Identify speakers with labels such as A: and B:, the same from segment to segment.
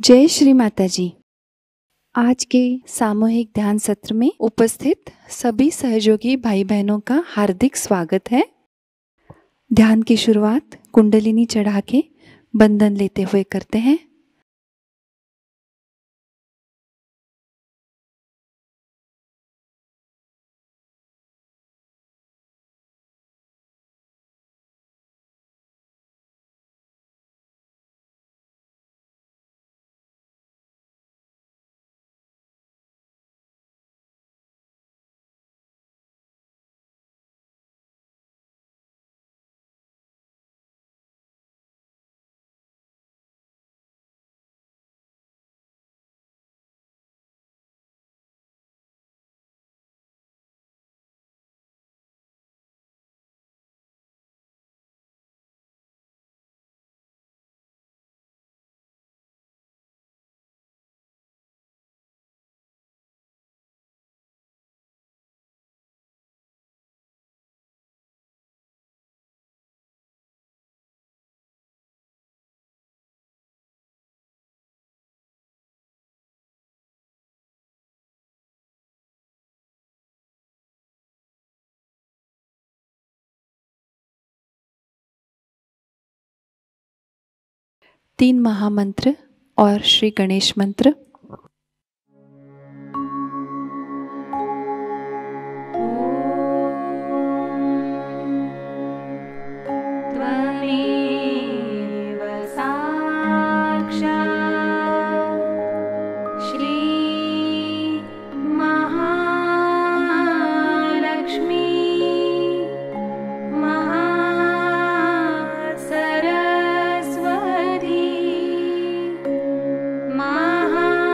A: जय श्री माता जी। आज के सामूहिक ध्यान सत्र में उपस्थित सभी सहयोगी भाई बहनों का हार्दिक स्वागत है। ध्यान की शुरुआत कुंडलिनी चढ़ा के बंधन लेते हुए करते हैं। तीन महामंत्र और श्री गणेश मंत्र।
B: Maha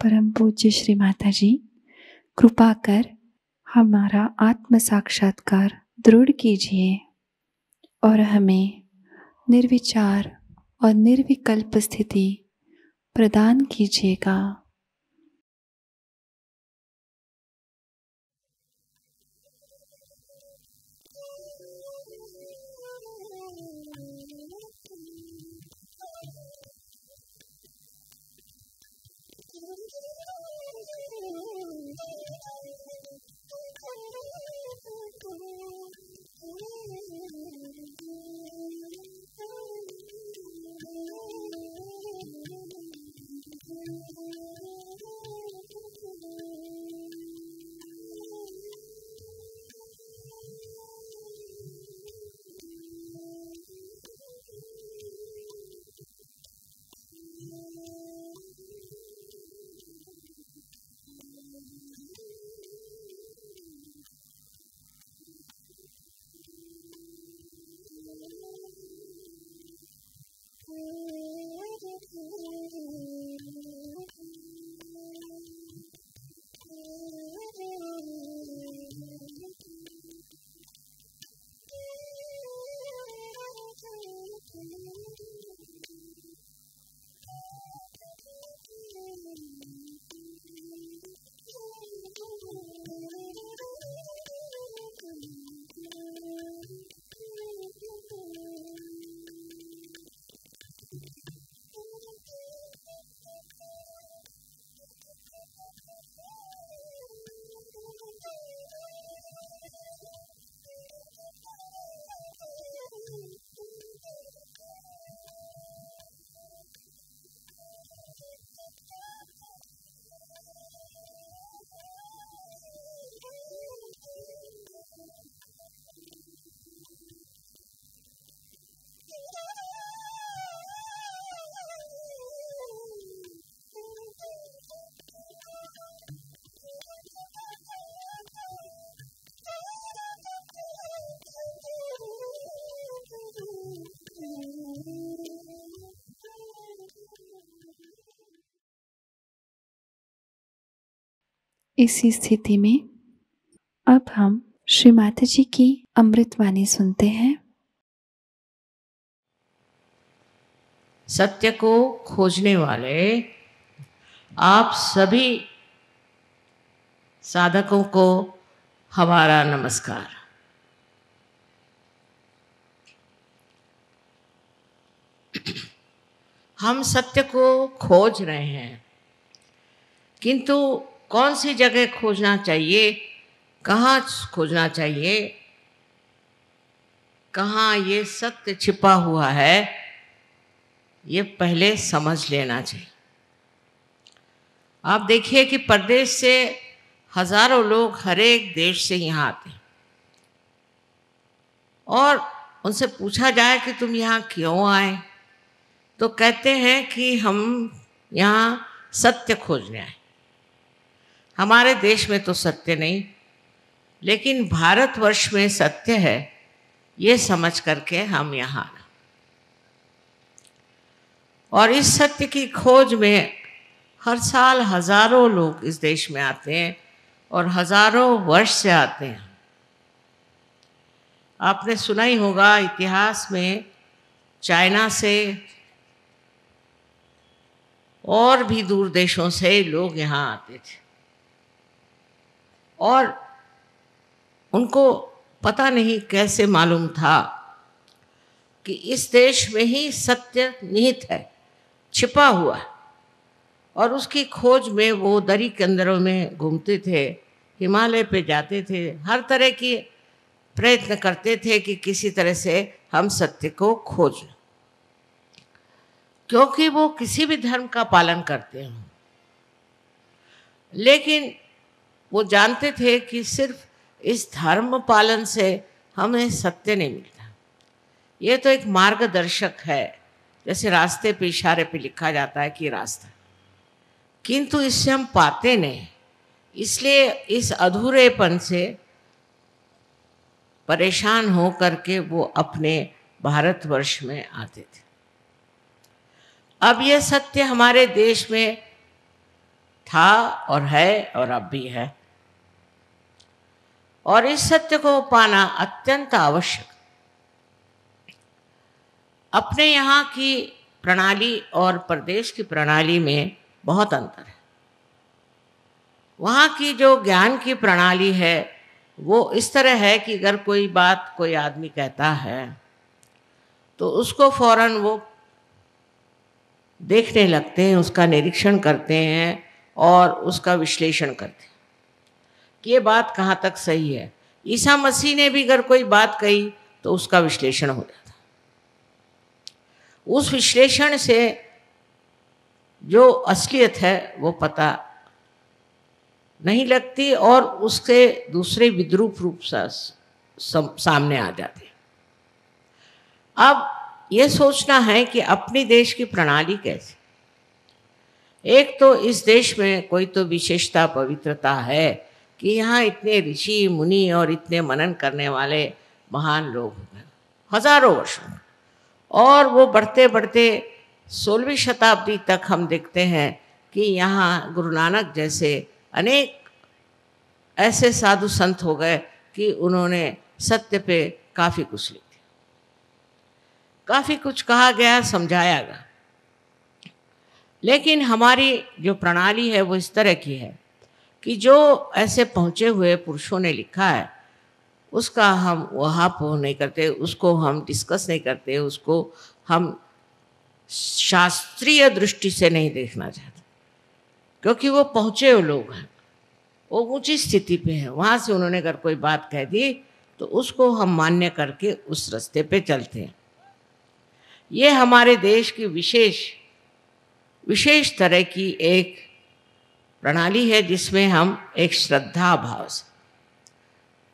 A: परम पूज्य श्री माता जी, कृपा कर हमारा आत्म साक्षात्कार दृढ़ कीजिए और हमें निर्विचार और निर्विकल्प स्थिति प्रदान कीजिएगा। इसी स्थिति में अब हम श्री माता जी की अमृतवाणी सुनते हैं।
B: सत्य को खोजने वाले आप सभी साधकों को हमारा नमस्कार। हम सत्य को खोज रहे हैं, किंतु कौन सी जगह खोजना चाहिए, कहाँ खोजना चाहिए, कहाँ ये सत्य छिपा हुआ है, ये पहले समझ लेना चाहिए। आप देखिए कि परदेश से हजारों लोग हर एक देश से यहाँ आते हैं और उनसे पूछा जाए कि तुम यहाँ क्यों आए, तो कहते हैं कि हम यहाँ सत्य खोजने आए। हमारे देश में तो सत्य नहीं, लेकिन भारतवर्ष में सत्य है, ये समझ करके हम यहाँ आए। और इस सत्य की खोज में हर साल हजारों लोग इस देश में आते हैं और हजारों वर्ष से आते हैं। आपने सुना ही होगा इतिहास में चाइना से और भी दूर देशों से लोग यहाँ आते थे और उनको पता नहीं कैसे मालूम था कि इस देश में ही सत्य निहित है, छिपा हुआ है। और उसकी खोज में वो दरी के अंदरों में घूमते थे, हिमालय पे जाते थे, हर तरह की प्रयत्न करते थे कि किसी तरह से हम सत्य को खोज, क्योंकि वो किसी भी धर्म का पालन करते हैं, लेकिन वो जानते थे कि सिर्फ इस धर्म पालन से हमें सत्य नहीं मिलता। ये तो एक मार्गदर्शक है, जैसे रास्ते पे इशारे पे लिखा जाता है कि रास्ता, किंतु इससे हम पाते नहीं। इसलिए इस अधूरेपन से परेशान हो करके वो अपने भारतवर्ष में आते थे। अब यह सत्य हमारे देश में था और है और अब भी है। और इस सत्य को पाना अत्यंत आवश्यक। अपने यहाँ की प्रणाली और प्रदेश की प्रणाली में बहुत अंतर है। वहाँ की जो ज्ञान की प्रणाली है वो इस तरह है कि अगर कोई बात कोई आदमी कहता है तो उसको फौरन वो देखने लगते हैं, उसका निरीक्षण करते हैं और उसका विश्लेषण करते हैं कि ये बात कहाँ तक सही है। ईसा मसीह ने भी अगर कोई बात कही तो उसका विश्लेषण हो जाता। उस विश्लेषण से जो असलियत है वो पता नहीं लगती और उसके दूसरे विद्रूप रूप सामने आ जाते। अब ये सोचना है कि अपने देश की प्रणाली कैसी। एक तो इस देश में कोई तो विशेषता पवित्रता है कि यहाँ इतने ऋषि मुनि और इतने मनन करने वाले महान लोग हैं हजारों वर्षों, और वो बढ़ते बढ़ते 16वीं शताब्दी तक हम देखते हैं कि यहाँ गुरु नानक जैसे अनेक ऐसे साधु संत हो गए कि उन्होंने सत्य पे काफ़ी कुछ लिख दिया, काफ़ी कुछ कहा गया, समझाया गया। लेकिन हमारी जो प्रणाली है वो इस तरह की है कि जो ऐसे पहुँचे हुए पुरुषों ने लिखा है उसका हम वहाँ पर नहीं करते, उसको हम डिस्कस नहीं करते, उसको हम शास्त्रीय दृष्टि से नहीं देखना चाहते, क्योंकि वो पहुँचे हुए लोग हैं, वो ऊंची स्थिति पे हैं। वहाँ से उन्होंने अगर कोई बात कह दी तो उसको हम मान्य करके उस रास्ते पे चलते हैं। ये हमारे देश की विशेष तरह की एक प्रणाली है जिसमें हम एक श्रद्धा भाव से,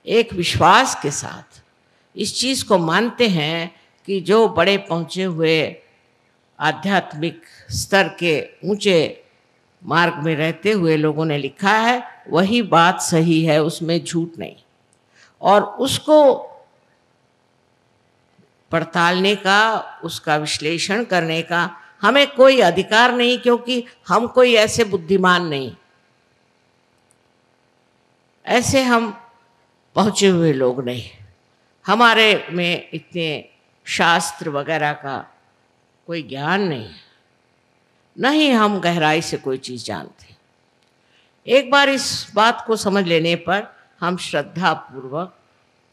B: एक विश्वास के साथ इस चीज़ को मानते हैं कि जो बड़े पहुँचे हुए आध्यात्मिक स्तर के ऊंचे मार्ग में रहते हुए लोगों ने लिखा है वही बात सही है, उसमें झूठ नहीं। और उसको पड़तालने का, उसका विश्लेषण करने का हमें कोई अधिकार नहीं, क्योंकि हम कोई ऐसे बुद्धिमान नहीं, ऐसे हम पहुँचे हुए लोग नहीं, हमारे में इतने शास्त्र वगैरह का कोई ज्ञान नहीं, नहीं हम गहराई से कोई चीज़ जानते। एक बार इस बात को समझ लेने पर हम श्रद्धापूर्वक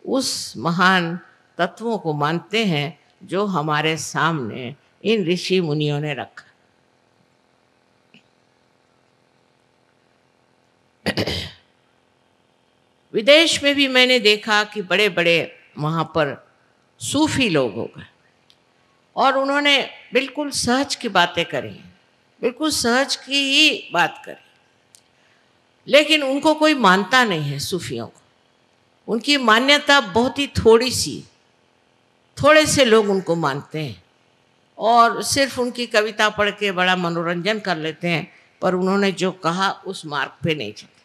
B: उस महान तत्वों को मानते हैं जो हमारे सामने इन ऋषि मुनियों ने रखा। विदेश में भी मैंने देखा कि बड़े बड़े वहाँ पर सूफी लोग हो गए और उन्होंने बिल्कुल सहज की बातें करी, बिल्कुल सहज की ही बात करी, लेकिन उनको कोई मानता नहीं है। सूफियों को उनकी मान्यता बहुत ही थोड़ी सी, थोड़े से लोग उनको मानते हैं और सिर्फ उनकी कविता पढ़ के बड़ा मनोरंजन कर लेते हैं, पर उन्होंने जो कहा उस मार्ग पे नहीं चलते।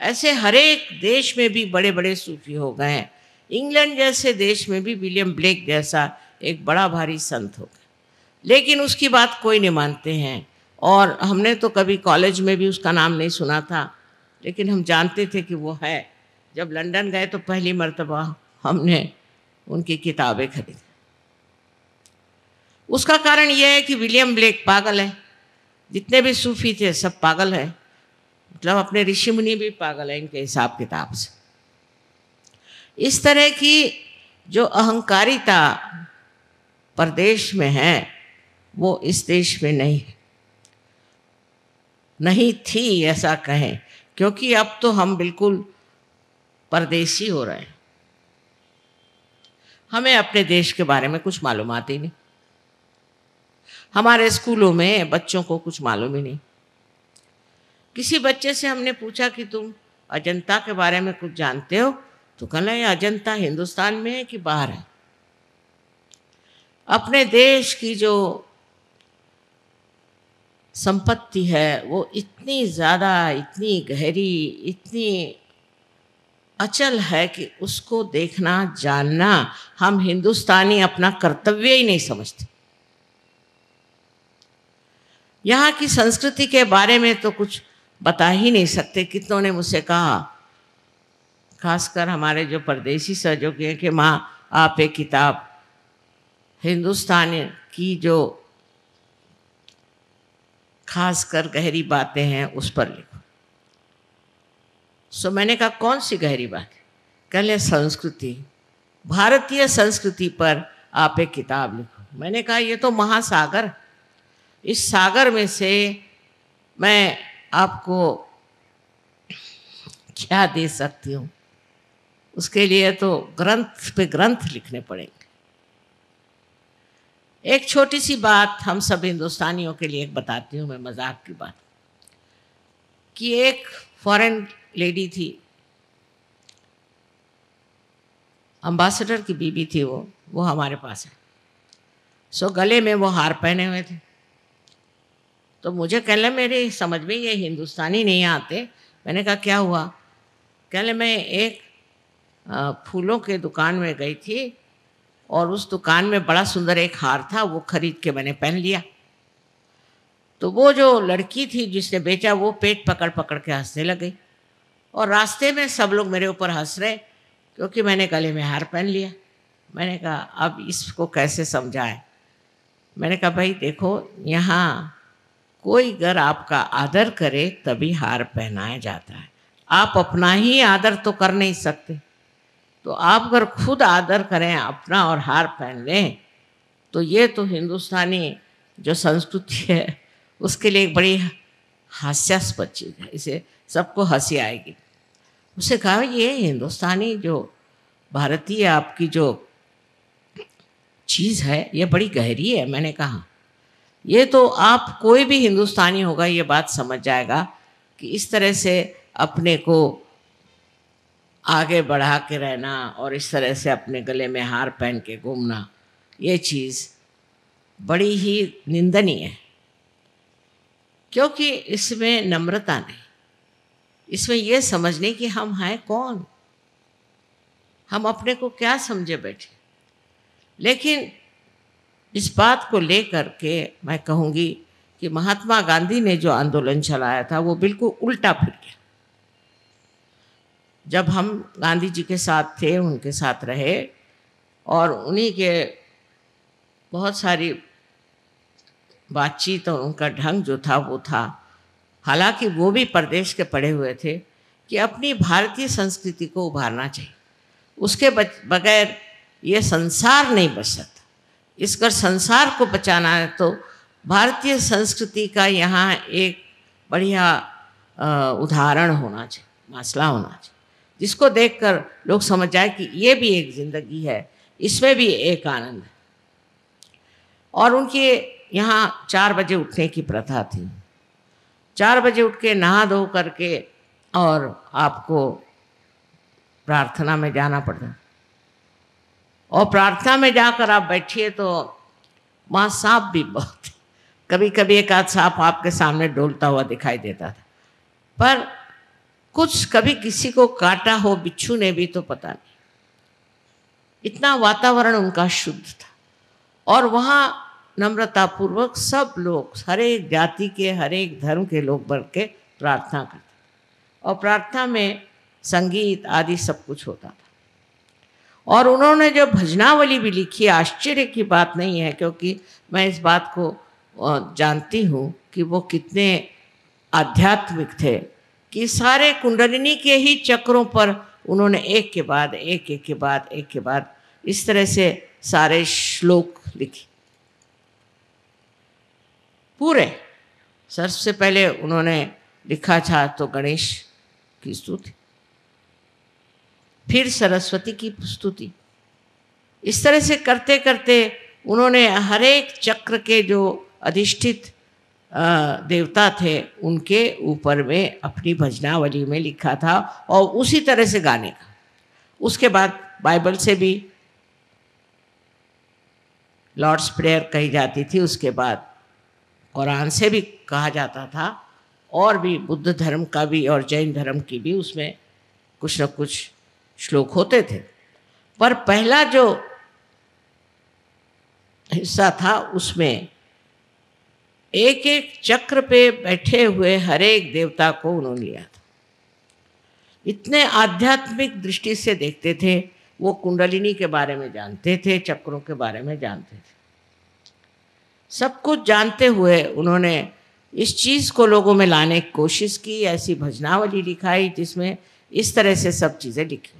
B: ऐसे हर एक देश में भी बड़े बड़े सूफी हो गए हैं। इंग्लैंड जैसे देश में भी विलियम ब्लेक जैसा एक बड़ा भारी संत हो गया, लेकिन उसकी बात कोई नहीं मानते हैं। और हमने तो कभी कॉलेज में भी उसका नाम नहीं सुना था, लेकिन हम जानते थे कि वो है। जब लंदन गए तो पहली मर्तबा हमने उनकी किताबें खरीदी। उसका कारण यह है कि विलियम ब्लेक पागल है, जितने भी सूफी थे सब पागल है, मतलब अपने ऋषि मुनि भी पागल है इनके हिसाब किताब से। इस तरह की जो अहंकारिता प्रदेश में है वो इस देश में नहीं थी ऐसा कहें, क्योंकि अब तो हम बिल्कुल परदेशी हो रहे हैं। हमें अपने देश के बारे में कुछ मालूमात ही नहीं, हमारे स्कूलों में बच्चों को कुछ मालूम ही नहीं। किसी बच्चे से हमने पूछा कि तुम अजंता के बारे में कुछ जानते हो, तो कहना ये अजंता हिंदुस्तान में है कि बाहर है। अपने देश की जो संपत्ति है वो इतनी ज़्यादा, इतनी गहरी, इतनी अचल है कि उसको देखना, जानना हम हिंदुस्तानी अपना कर्तव्य ही नहीं समझते। यहाँ की संस्कृति के बारे में तो कुछ बता ही नहीं सकते। कितनों ने मुझसे कहा, खासकर हमारे जो परदेसी सहयोगी हैं, कि माँ आप एक किताब हिंदुस्तान की जो खासकर गहरी बातें हैं उस पर लिखो। सो मैंने कहा कौन सी गहरी बात? कहले संस्कृति, भारतीय संस्कृति पर आप एक किताब लिखो। मैंने कहा ये तो महासागर, इस सागर में से मैं आपको क्या दे सकती हूँ? उसके लिए तो ग्रंथ पे ग्रंथ लिखने पड़ेंगे। एक छोटी सी बात हम सब हिंदुस्तानियों के लिए बताती हूँ मैं, मजाक की बात, कि एक फॉरेन लेडी थी, अम्बासडर की बीबी थी, वो हमारे पास है। सो गले में वो हार पहने हुए थे। तो मुझे कहले मेरे समझ में ये हिंदुस्तानी नहीं आते। मैंने कहा क्या हुआ? कहले मैं एक फूलों के दुकान में गई थी और उस दुकान में बड़ा सुंदर एक हार था, वो खरीद के मैंने पहन लिया। तो वो जो लड़की थी जिसने बेचा, वो पेट पकड़ पकड़ के हंसने लग गई और रास्ते में सब लोग मेरे ऊपर हंस रहे क्योंकि मैंने गले में हार पहन लिया। मैंने कहा अब इसको कैसे समझाएं? मैंने कहा भाई देखो, यहाँ कोई अगर आपका आदर करे तभी हार पहनाया जाता है। आप अपना ही आदर तो कर नहीं सकते, तो आप अगर खुद आदर करें अपना और हार पहन लें तो ये तो हिंदुस्तानी जो संस्कृति है उसके लिए एक बड़ी हास्यास्पद चीज़ है, इसे सबको हंसी आएगी। उससे कहा ये हिंदुस्तानी जो भारतीय आपकी जो चीज़ है ये बड़ी गहरी है। मैंने कहा ये तो आप कोई भी हिंदुस्तानी होगा ये बात समझ जाएगा कि इस तरह से अपने को आगे बढ़ा के रहना और इस तरह से अपने गले में हार पहन के घूमना, ये चीज़ बड़ी ही निंदनीय है, क्योंकि इसमें नम्रता नहीं, इसमें ये समझने कि हम हैं कौन, हम अपने को क्या समझे बैठे। लेकिन इस बात को लेकर के मैं कहूँगी कि महात्मा गांधी ने जो आंदोलन चलाया था वो बिल्कुल उल्टा फिर गया। जब हम गांधी जी के साथ थे, उनके साथ रहे और उन्हीं के बहुत सारी बातचीत और उनका ढंग जो था वो था, हालांकि वो भी प्रदेश के पढ़े हुए थे, कि अपनी भारतीय संस्कृति को उभारना चाहिए, उसके बगैर ये संसार नहीं बच सकता। इसका संसार को बचाना है तो भारतीय संस्कृति का यहाँ एक बढ़िया उदाहरण होना चाहिए, मसला होना चाहिए, जिसको देखकर लोग समझ जाए कि ये भी एक ज़िंदगी है, इसमें भी एक आनंद है। और उनके यहाँ 4 बजे उठने की प्रथा थी। 4 बजे उठ के नहा धो करके और आपको प्रार्थना में जाना पड़ता, और प्रार्थना में जाकर आप बैठिए तो वहाँ सांप भी बहुत, कभी कभी एक आध सांप आपके सामने डोलता हुआ दिखाई देता था, पर कुछ कभी किसी को काटा हो बिच्छू ने भी तो पता नहीं। इतना वातावरण उनका शुद्ध था और वहाँ नम्रतापूर्वक सब लोग, हर एक जाति के, हर एक धर्म के लोग बढ़ के प्रार्थना करते और प्रार्थना में संगीत आदि सब कुछ होता था। और उन्होंने जो भजनावली भी लिखी, आश्चर्य की बात नहीं है, क्योंकि मैं इस बात को जानती हूँ कि वो कितने आध्यात्मिक थे, कि सारे कुंडलिनी के ही चक्रों पर उन्होंने एक के बाद एक, एक के बाद एक के बाद इस तरह से सारे श्लोक लिखे पूरे। सबसे पहले उन्होंने लिखा था तो गणेश की स्तुति, फिर सरस्वती की स्तुति। इस तरह से करते करते उन्होंने हर एक चक्र के जो अधिष्ठित देवता थे उनके ऊपर में अपनी भजनावली में लिखा था और उसी तरह से गाने का। उसके बाद बाइबल से भी लॉर्ड्स प्रेयर कही जाती थी, उसके बाद कुरान से भी कहा जाता था, और भी बुद्ध धर्म का भी और जैन धर्म की भी उसमें कुछ न कुछ श्लोक होते थे। पर पहला जो हिस्सा था उसमें एक एक चक्र पे बैठे हुए हर एक देवता को उन्होंने लिया था। इतने आध्यात्मिक दृष्टि से देखते थे। वो कुंडलिनी के बारे में जानते थे, चक्रों के बारे में जानते थे। सब कुछ जानते हुए उन्होंने इस चीज़ को लोगों में लाने की कोशिश की। ऐसी भजनावली लिखाई जिसमें इस तरह से सब चीज़ें लिखी।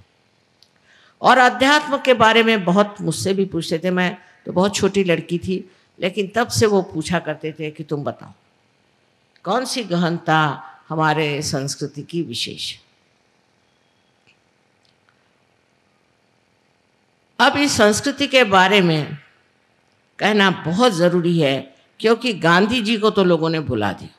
B: और अध्यात्म के बारे में बहुत मुझसे भी पूछते थे। मैं तो बहुत छोटी लड़की थी, लेकिन तब से वो पूछा करते थे कि तुम बताओ कौन सी गहनता हमारे संस्कृति की विशेष है। अब इस संस्कृति के बारे में कहना बहुत ज़रूरी है, क्योंकि गांधी जी को तो लोगों ने भुला दिया।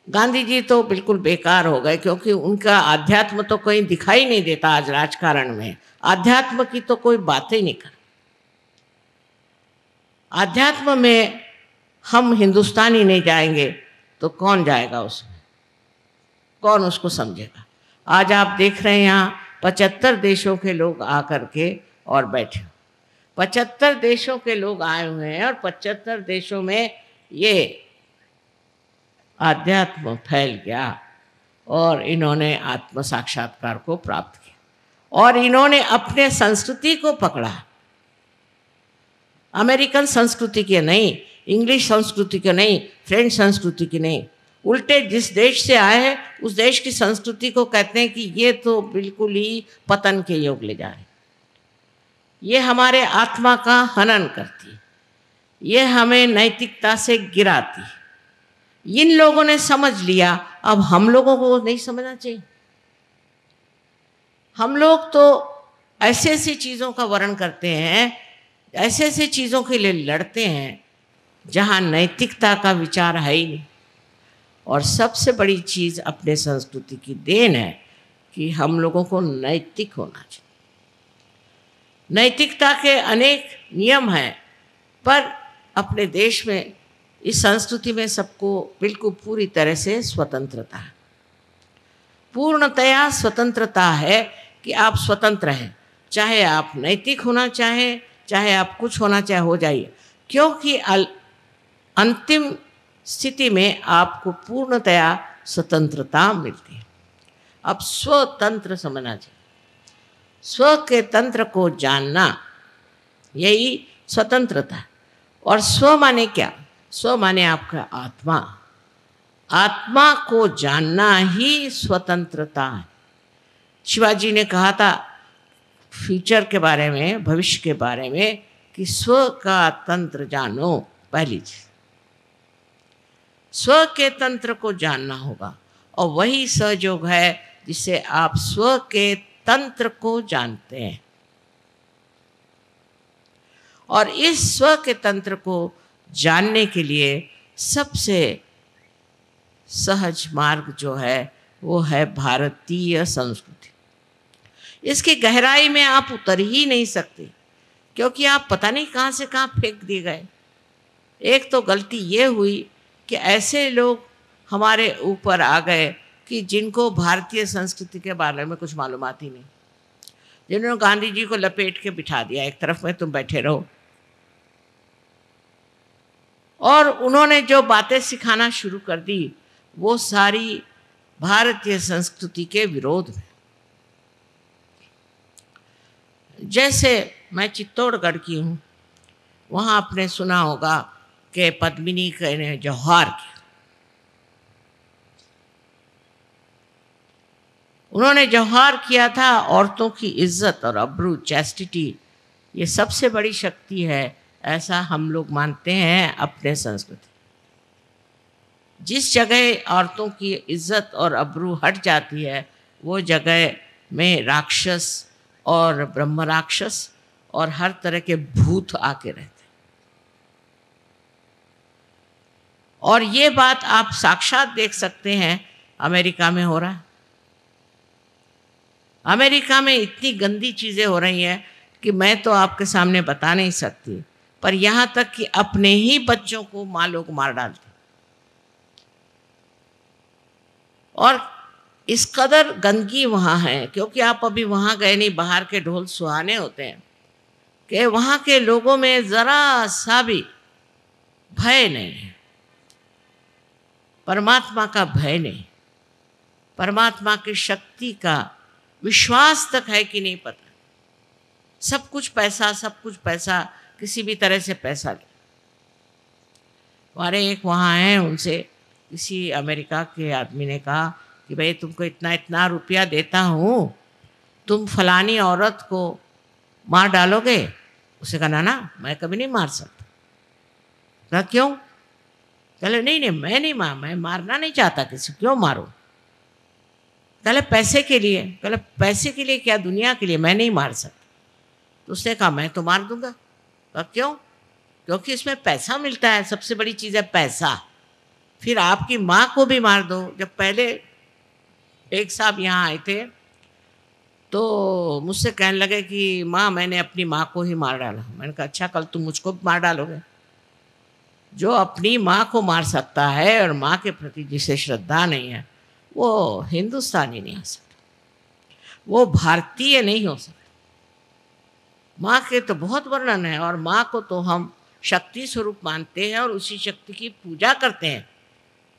B: गांधी जी तो बिल्कुल बेकार हो गए, क्योंकि उनका आध्यात्म तो कहीं दिखाई नहीं देता। आज राजकारण में आध्यात्म की तो कोई बात ही नहीं कर। आध्यात्म में हम हिंदुस्तानी नहीं जाएंगे तो कौन जाएगा उसमें, कौन उसको समझेगा। आज आप देख रहे हैं यहाँ 75 देशों के लोग आकर के और बैठे। 75 देशों के लोग आए हुए हैं और 75 देशों में ये आध्यात्म फैल गया और इन्होंने आत्म साक्षात्कार को प्राप्त किया और इन्होंने अपने संस्कृति को पकड़ा। अमेरिकन संस्कृति की नहीं, इंग्लिश संस्कृति की नहीं, फ्रेंच संस्कृति की नहीं, उल्टे जिस देश से आए हैं उस देश की संस्कृति को कहते हैं कि ये तो बिल्कुल ही पतन के योग ले जा रही, ये हमारे आत्मा का हनन करती, ये हमें नैतिकता से गिराती। इन लोगों ने समझ लिया, अब हम लोगों को नहीं समझना चाहिए। हम लोग तो ऐसी ऐसी चीज़ों का वर्णन करते हैं, ऐसे ऐसे चीज़ों के लिए लड़ते हैं जहाँ नैतिकता का विचार है ही नहीं। और सबसे बड़ी चीज़ अपने संस्कृति की देन है कि हम लोगों को नैतिक होना चाहिए। नैतिकता के अनेक नियम हैं, पर अपने देश में इस संस्कृति में सबको बिल्कुल पूरी तरह से स्वतंत्रता है, पूर्णतया स्वतंत्रता है कि आप स्वतंत्र हैं। चाहे आप नैतिक होना चाहें, चाहे आप कुछ होना चाहे, हो जाइए, क्योंकि अंतिम स्थिति में आपको पूर्णतया स्वतंत्रता मिलती है। अब स्वतंत्र समझना चाहिए, स्व के तंत्र को जानना, यही स्वतंत्रता है। और स्व माने क्या? स्व माने आपका आत्मा। आत्मा को जानना ही स्वतंत्रता है। शिवाजी ने कहा था फ्यूचर के बारे में, भविष्य के बारे में, कि स्व का तंत्र जानो। पहली चीज स्व के तंत्र को जानना होगा, और वही सहयोग है जिससे आप स्व के तंत्र को जानते हैं। और इस स्व के तंत्र को जानने के लिए सबसे सहज मार्ग जो है वो है भारतीय संस्कृति। इसकी गहराई में आप उतर ही नहीं सकते, क्योंकि आप पता नहीं कहाँ से कहाँ फेंक दिए गए। एक तो गलती ये हुई कि ऐसे लोग हमारे ऊपर आ गए कि जिनको भारतीय संस्कृति के बारे में कुछ मालूमात ही नहीं, जिन्होंने गांधी जी को लपेट के बिठा दिया एक तरफ में, तुम बैठे रहो। और उन्होंने जो बातें सिखाना शुरू कर दी वो सारी भारतीय संस्कृति के विरोध में। जैसे मैं चित्तौड़गढ़ की हूँ, वहाँ आपने सुना होगा कि पद्मिनी ने जौहर किया। उन्होंने जौहर किया था औरतों की इज्जत और अब्रू, चैस्टिटी, ये सबसे बड़ी शक्ति है, ऐसा हम लोग मानते हैं अपने संस्कृति। जिस जगह औरतों की इज्जत और अब्रू हट जाती है वो जगह में राक्षस और ब्रह्म राक्षस और हर तरह के भूत आके रहते हैं। और ये बात आप साक्षात देख सकते हैं अमेरिका में हो रहा है। अमेरिका में इतनी गंदी चीज़ें हो रही हैं कि मैं तो आपके सामने बता नहीं सकती, पर यहाँ तक कि अपने ही बच्चों को माँ लोग मार डालते। और इस कदर गंदगी वहाँ है, क्योंकि आप अभी वहाँ गए नहीं, बाहर के ढोल सुहाने होते हैं, कि वहाँ के लोगों में ज़रा सा भी भय नहीं है, परमात्मा का भय नहीं, परमात्मा की शक्ति का विश्वास तक है कि नहीं पता। सब कुछ पैसा, सब कुछ पैसा, किसी भी तरह से पैसा ले। हमारे एक वहाँ हैं, उनसे किसी अमेरिका के आदमी ने कहा कि भाई तुमको इतना इतना रुपया देता हूँ, तुम फलानी औरत को मार डालोगे? उसे कहा ना मैं कभी नहीं मार सकता। कहा क्यों? कहले नहीं मैं मारना नहीं चाहता किसी, क्यों मारूं? कहले पैसे के लिए। कहले पैसे के लिए क्या? दुनिया के लिए मैं नहीं मार सकता। तो उसने कहा मैं तो मार दूंगा। कहा क्यों? क्योंकि इसमें पैसा मिलता है, सबसे बड़ी चीज़ है पैसा। फिर आपकी माँ को भी मार दो। जब पहले एक साहब यहाँ आए थे तो मुझसे कहने लगे कि माँ मैंने अपनी माँ को ही मार डाला। मैंने कहा अच्छा, कल तुम मुझको मार डालोगे? जो अपनी माँ को मार सकता है और माँ के प्रति जिसे श्रद्धा नहीं है, वो हिंदुस्तानी नहीं हो सकता, वो भारतीय नहीं हो सकता। माँ के तो बहुत वर्णन है, और माँ को तो हम शक्ति स्वरूप मानते हैं और उसी शक्ति की पूजा करते हैं।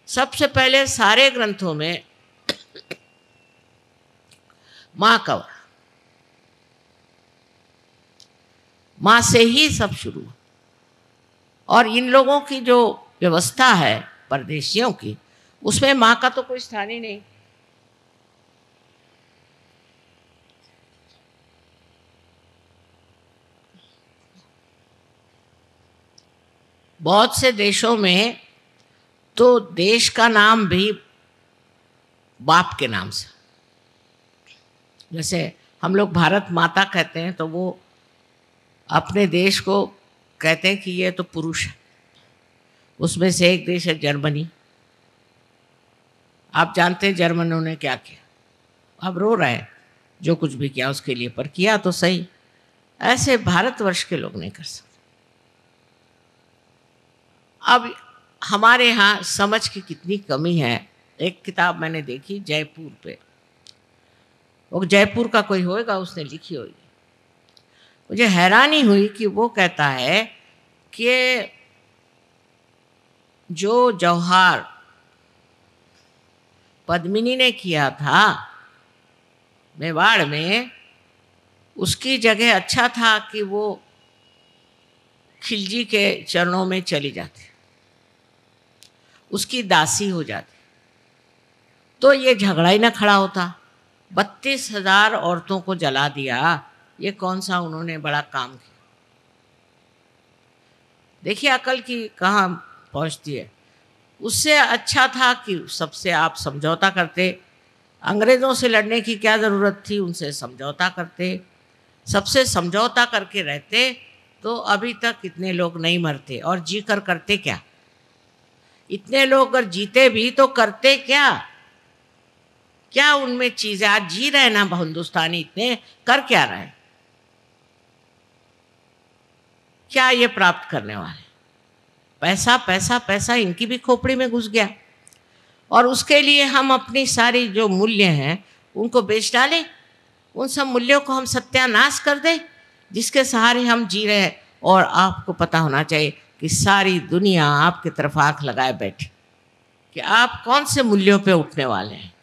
B: सबसे पहले सारे ग्रंथों में माँ का वर्णन, माँ से ही सब शुरू। और इन लोगों की जो व्यवस्था है परदेशियों की, उसमें माँ का तो कोई स्थान ही नहीं। बहुत से देशों में तो देश का नाम भी बाप के नाम से, जैसे हम लोग भारत माता कहते हैं तो वो अपने देश को कहते हैं कि ये तो पुरुष है। उसमें से एक देश है जर्मनी। आप जानते हैं जर्मनों ने क्या किया? अब रो रहे हैं जो कुछ भी किया उसके लिए, पर किया तो सही। ऐसे भारतवर्ष के लोग नहीं कर सकते। अब हमारे यहाँ समझ की कितनी कमी है। एक किताब मैंने देखी जयपुर पे, वो जयपुर का कोई होएगा, उसने लिखी होगी। मुझे हैरानी हुई कि वो कहता है कि जो जौहर पद्मिनी ने किया था मेवाड़ में, उसकी जगह अच्छा था कि वो खिलजी के चरणों में चली जाती, उसकी दासी हो जाती, तो ये झगड़ा ही ना खड़ा होता। 32,000 औरतों को जला दिया, ये कौन सा उन्होंने बड़ा काम किया? देखिए अकल की कहाँ पहुँचती है। उससे अच्छा था कि सबसे आप समझौता करते। अंग्रेज़ों से लड़ने की क्या ज़रूरत थी? उनसे समझौता करते, सबसे समझौता करके रहते तो अभी तक इतने लोग नहीं मरते। और जी कर करते क्या? इतने लोग अगर जीते भी तो करते क्या? क्या उनमें चीज़ें? आज जी रहे ना हिंदुस्तानी, इतने कर क्या रहे? क्या ये प्राप्त करने वाले? पैसा पैसा पैसा, इनकी भी खोपड़ी में घुस गया। और उसके लिए हम अपनी सारी जो मूल्य हैं उनको बेच डालें, उन सब मूल्यों को हम सत्यानाश कर दें जिसके सहारे हम जी रहे हैं। और आपको पता होना चाहिए कि सारी दुनिया आपकी तरफ आंख लगाए बैठे कि आप कौन से मूल्यों पे उठने वाले हैं,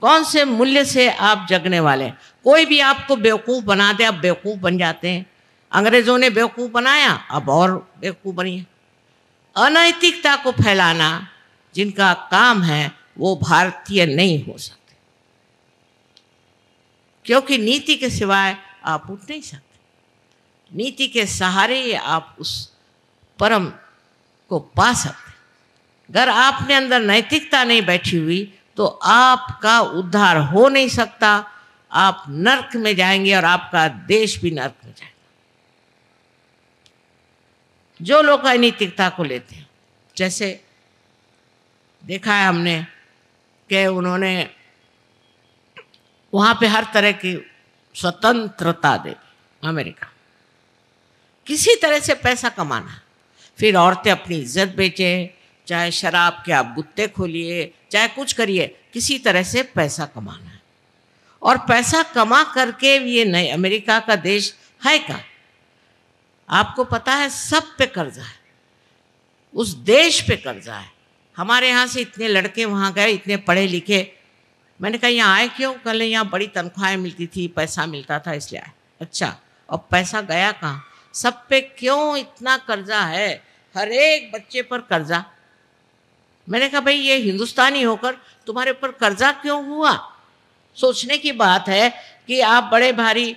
B: कौन से मूल्य से आप जगने वाले हैं। कोई भी आपको बेवकूफ़ बना दे, आप बेवकूफ़ बन जाते हैं। अंग्रेज़ों ने बेवकूफ़ बनाया, अब और बेवकूफ़ बनिए। अनैतिकता को फैलाना जिनका काम है वो भारतीय नहीं हो सकते, क्योंकि नीति के सिवाय आप उठ नहीं सकते। नीति के सहारे आप उस परम को पा सकते। अगर आपने अंदर नैतिकता नहीं बैठी हुई तो आपका उद्धार हो नहीं सकता। आप नर्क में जाएंगे और आपका देश भी नर्क में जाएगा। जो लोग अनैतिकता को लेते हैं, जैसे देखा है हमने कि उन्होंने वहाँ पे हर तरह की स्वतंत्रता दे दी। अमेरिका किसी तरह से पैसा कमाना, फिर औरतें अपनी इज्जत बेचें, चाहे शराब के आप गुत्ते खोलिए, चाहे कुछ करिए, किसी तरह से पैसा कमाना है। और पैसा कमा करके ये नए अमेरिका का देश है क्या? आपको पता है सब पे कर्जा है। उस देश पे कर्जा है। हमारे यहाँ से इतने लड़के वहाँ गए, इतने पढ़े लिखे। मैंने कहा यहाँ आए क्यों? कल यहाँ बड़ी तनख्वाहें मिलती थी, पैसा मिलता था इसलिए आए। अच्छा, अब पैसा गया कहाँ? सब पे क्यों इतना कर्जा है? हर एक बच्चे पर कर्जा। मैंने कहा भाई ये हिंदुस्तानी होकर तुम्हारे ऊपर कर्जा क्यों हुआ? सोचने की बात है कि आप बड़े भारी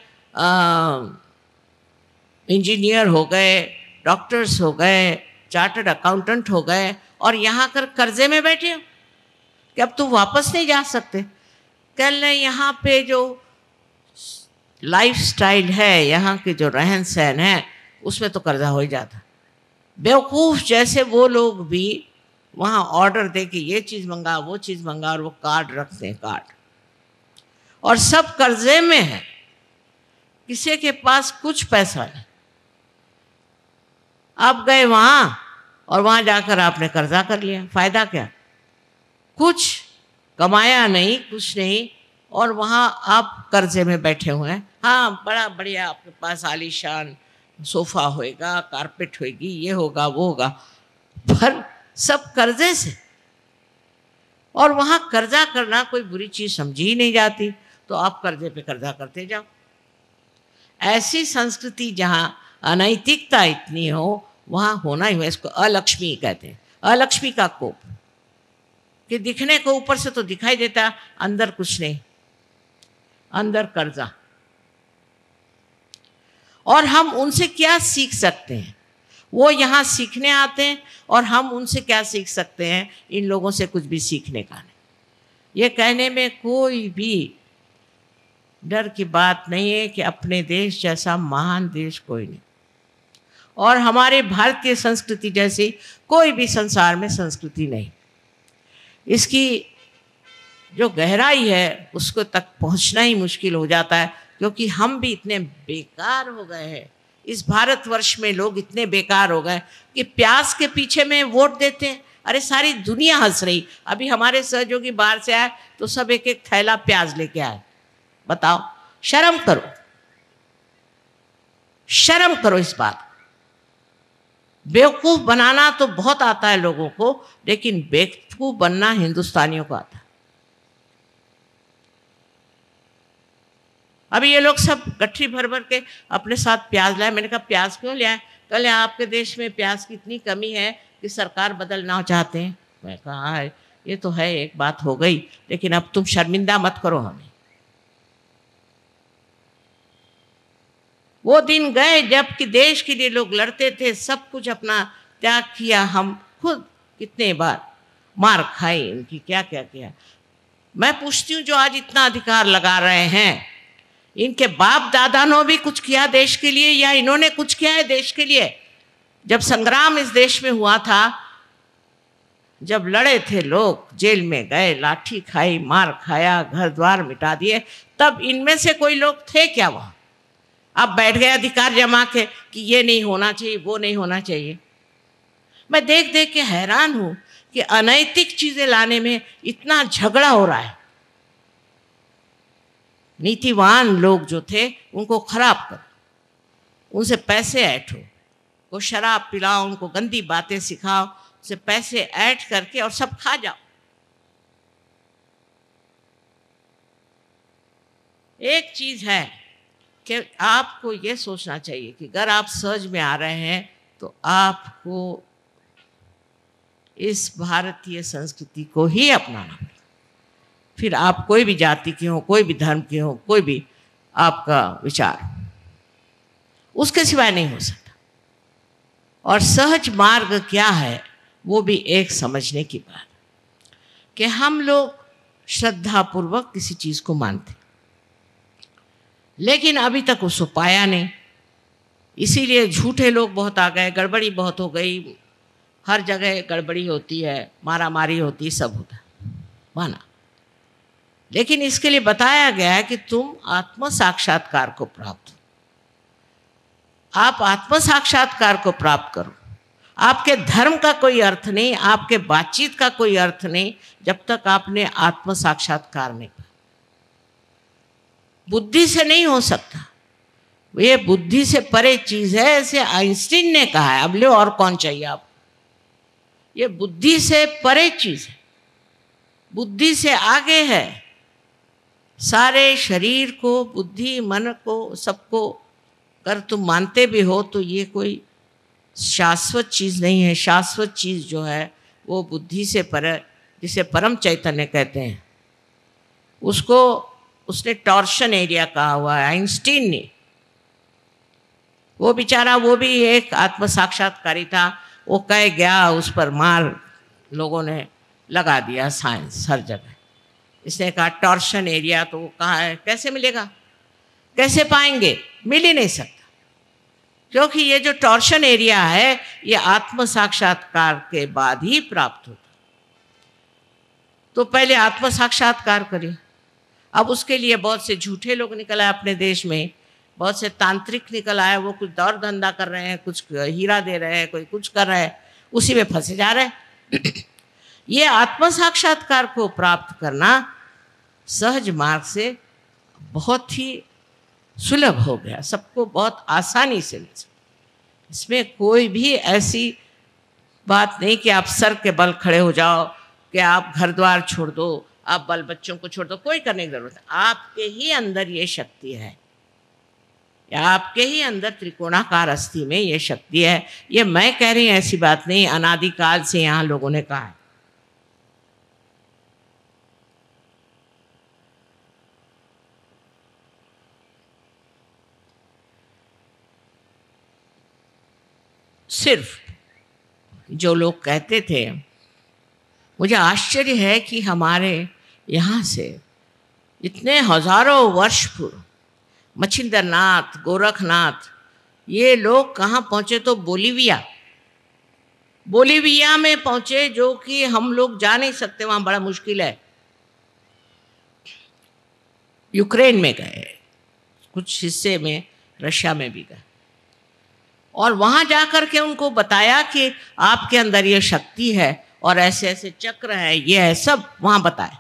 B: इंजीनियर हो गए, डॉक्टर्स हो गए, चार्टर्ड अकाउंटेंट हो गए और यहाँ कर कर्जे में बैठे हो कि अब तुम वापस नहीं जा सकते। कल यहाँ पे जो लाइफस्टाइल है, यहाँ के जो रहन सहन है, उसमें तो कर्जा हो ही जाता। बेवकूफ़ जैसे वो लोग भी वहाँ ऑर्डर दे के ये चीज़ मंगा, वो चीज़ मंगा, और वो कार्ड रखते हैं, कार्ड, और सब कर्जे में है। किसी के पास कुछ पैसा नहीं। आप गए वहाँ और वहाँ जाकर आपने कर्जा कर लिया, फ़ायदा क्या? कुछ कमाया नहीं, कुछ नहीं, और वहाँ आप कर्जे में बैठे हुए हैं। हाँ, बड़ा बढ़िया आपके पास आलीशान सोफ़ा होएगा, कारपेट होएगी, ये होगा वो होगा, पर सब कर्जे से। और वहाँ कर्जा करना कोई बुरी चीज़ समझी ही नहीं जाती, तो आप कर्जे पे कर्जा करते जाओ। ऐसी संस्कृति जहाँ अनैतिकता इतनी हो, वहाँ होना ही है। इसको अलक्ष्मी कहते हैं, अलक्ष्मी का कोप, कि दिखने को ऊपर से तो दिखाई देता, अंदर कुछ नहीं, अंदर कर्जा। और हम उनसे क्या सीख सकते हैं? वो यहाँ सीखने आते हैं और हम उनसे क्या सीख सकते हैं? इन लोगों से कुछ भी सीखने का नहीं। ये कहने में कोई भी डर की बात नहीं है कि अपने देश जैसा महान देश कोई नहीं, और हमारे भारतीय संस्कृति जैसी कोई भी संसार में संस्कृति नहीं। इसकी जो गहराई है उसको तक पहुंचना ही मुश्किल हो जाता है, क्योंकि हम भी इतने बेकार हो गए हैं। इस भारतवर्ष में लोग इतने बेकार हो गए कि प्याज के पीछे में वोट देते हैं। अरे सारी दुनिया हंस रही। अभी हमारे सहयोगी बाहर से आए तो सब एक एक थैला प्याज लेके आए। बताओ, शर्म करो, शर्म करो इस बात। बेवकूफ़ बनाना तो बहुत आता है लोगों को, लेकिन बेवकूफ़ बनना हिंदुस्तानियों को आता है। अभी ये लोग सब गठरी भर भर के अपने साथ प्याज लाए। मैंने कहा प्याज क्यों लिया? कल आपके देश में प्याज की इतनी कमी है कि सरकार बदलना चाहते हैं। मैं कहा है ये तो है, एक बात हो गई, लेकिन अब तुम शर्मिंदा मत करो हमें। वो दिन गए जब कि देश के लिए लोग लड़ते थे, सब कुछ अपना त्याग किया। हम खुद कितने बार मार खाई इनकी, क्या क्या किया। मैं पूछती हूँ जो आज इतना अधिकार लगा रहे हैं, इनके बाप दादा ने भी कुछ किया देश के लिए, या इन्होंने कुछ किया है देश के लिए? जब संग्राम इस देश में हुआ था, जब लड़े थे लोग, जेल में गए, लाठी खाई, मार खाया, घर द्वार मिटा दिए, तब इनमें से कोई लोग थे क्या वहाँ? अब बैठ गए अधिकार जमा के कि ये नहीं होना चाहिए, वो नहीं होना चाहिए। मैं देख देख के हैरान हूँ कि अनैतिक चीज़ें लाने में इतना झगड़ा हो रहा है। नीतिवान लोग जो थे उनको खराब करो, उनसे पैसे ऐंठो, वो शराब पिलाओ, उनको गंदी बातें सिखाओ, उनसे पैसे ऐंठ करके और सब खा जाओ। एक चीज़ है कि आपको ये सोचना चाहिए कि अगर आप सहज में आ रहे हैं तो आपको इस भारतीय संस्कृति को ही अपनाना पड़ेगा। फिर आप कोई भी जाति के हो, कोई भी धर्म के हो, कोई भी आपका विचार, उसके सिवाय नहीं हो सकता। और सहज मार्ग क्या है वो भी एक समझने की बात कि हम लोग श्रद्धापूर्वक किसी चीज़ को मानते, लेकिन अभी तक उसको पाया नहीं। इसीलिए झूठे लोग बहुत आ गए, गड़बड़ी बहुत हो गई, हर जगह गड़बड़ी होती है, मारामारी होती है, सब होता है, माना। लेकिन इसके लिए बताया गया है कि तुम आत्म साक्षात्कार को प्राप्त, आप आत्म साक्षात्कार को प्राप्त करो। आपके धर्म का कोई अर्थ नहीं, आपके बातचीत का कोई अर्थ नहीं, जब तक आपने आत्म साक्षात्कार नहीं किया। बुद्धि से नहीं हो सकता, ये बुद्धि से परे चीज़ है, ऐसे आइंस्टीन ने कहा है। अब लो, और कौन चाहिए आप? ये बुद्धि से परे चीज है, बुद्धि से आगे है। सारे शरीर को, बुद्धि, मन को, सबको अगर तुम मानते भी हो तो ये कोई शाश्वत चीज नहीं है। शाश्वत चीज जो है वो बुद्धि से परे, जिसे परम चैतन्य कहते हैं, उसको उसने टॉर्शन एरिया कहा हुआ है आइंस्टीन ने। वो बेचारा, वो भी एक आत्म साक्षात्कारी था, वो कह गया, उस पर मार लोगों ने लगा दिया, साइंस हर जगह। इसने कहा टॉर्शन एरिया, तो वो कहाँ है, कैसे मिलेगा, कैसे पाएंगे, मिल ही नहीं सकता, क्योंकि ये जो टॉर्शन एरिया है ये आत्म साक्षात्कार के बाद ही प्राप्त होता। तो पहले आत्म साक्षात्कार करिए। अब उसके लिए बहुत से झूठे लोग निकल आए अपने देश में, बहुत से तांत्रिक निकल आए, वो कुछ दौर धंधा कर रहे हैं, कुछ हीरा दे रहे हैं, कोई कुछ कर रहे हैं, उसी में फंसे जा रहे हैं। ये आत्म साक्षात्कार को प्राप्त करना सहज मार्ग से बहुत ही सुलभ हो गया, सबको बहुत आसानी से मिल सकता। इसमें कोई भी ऐसी बात नहीं कि आप सर के बल खड़े हो जाओ, कि आप घर द्वार छोड़ दो, आप बाल बच्चों को छोड़ दो, कोई करने की जरूरत है। आपके ही अंदर ये शक्ति है, या आपके ही अंदर त्रिकोणाकार अस्थि में ये शक्ति है। ये मैं कह रही हूँ, ऐसी बात नहीं, अनादिकाल से यहाँ लोगों ने कहा है। सिर्फ जो लोग कहते थे, मुझे आश्चर्य है कि हमारे यहाँ से इतने हजारों वर्ष पूर्व मच्छिंद्रनाथ, गोरखनाथ, ये लोग कहाँ पहुँचे, तो बोलीविया, बोलीविया में पहुँचे, जो कि हम लोग जा नहीं सकते, वहाँ बड़ा मुश्किल है। यूक्रेन में गए, कुछ हिस्से में रशिया में भी गए, और वहाँ जा कर के उनको बताया कि आपके अंदर ये शक्ति है और ऐसे ऐसे चक्र है, ये है, सब वहाँ बताए।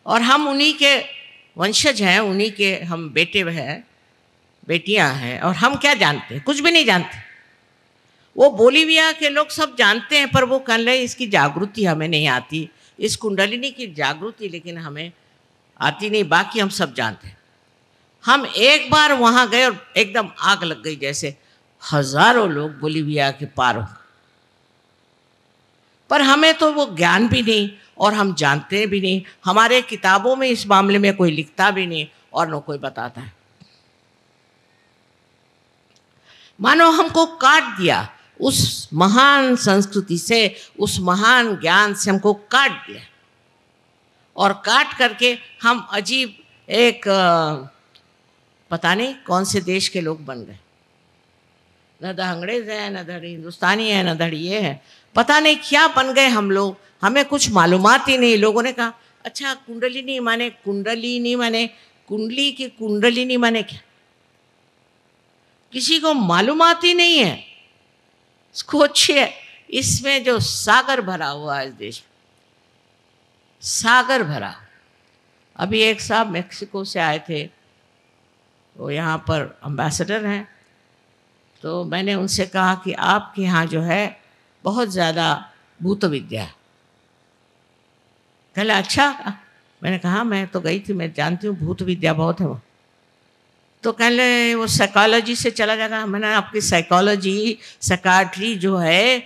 B: और हम उन्हीं के वंशज हैं, उन्हीं के हम बेटे हैं, बेटियां हैं, और हम क्या जानते हैं, कुछ भी नहीं जानते। वो बोलीविया के लोग सब जानते हैं, पर वो कह रहे इसकी जागृति हमें नहीं आती, इस कुंडलिनी की जागृति लेकिन हमें आती नहीं, बाकी हम सब जानते हैं। हम एक बार वहाँ गए और एकदम आग लग गई, जैसे हजारों लोग बोलीविया के पार हो, पर हमें तो वो ज्ञान भी नहीं और हम जानते भी नहीं। हमारे किताबों में इस मामले में कोई लिखता भी नहीं और न कोई बताता है। मानो हमको काट दिया, उस महान संस्कृति से, उस महान ज्ञान से हमको काट दिया, और काट करके हम अजीब एक पता नहीं कौन से देश के लोग बन गए। न तो अंग्रेज है, न धड़ी हिंदुस्तानी है, न धड़ी ये है, पता नहीं क्या बन गए हम लोग, हमें कुछ मालूमात ही नहीं। लोगों ने कहा अच्छा कुंडलिनी माने, कुंडलिनी माने, कुंडली की कुंडलिनी माने क्या, किसी को मालूमात ही नहीं है। सोचिए, इसमें जो सागर भरा हुआ है इस देश में, सागर भरा। अभी एक साहब मेक्सिको से आए थे, वो यहाँ पर एम्बेसडर हैं, तो मैंने उनसे कहा कि आपके यहाँ जो है बहुत ज़्यादा भूत विद्या है। कहले अच्छा, मैंने कहा मैं तो गई थी, मैं जानती हूँ भूत विद्या बहुत है वो। तो कहले वो साइकोलॉजी से चला जाएगा। मैंने आपकी साइकोलॉजी, साइकाट्री जो है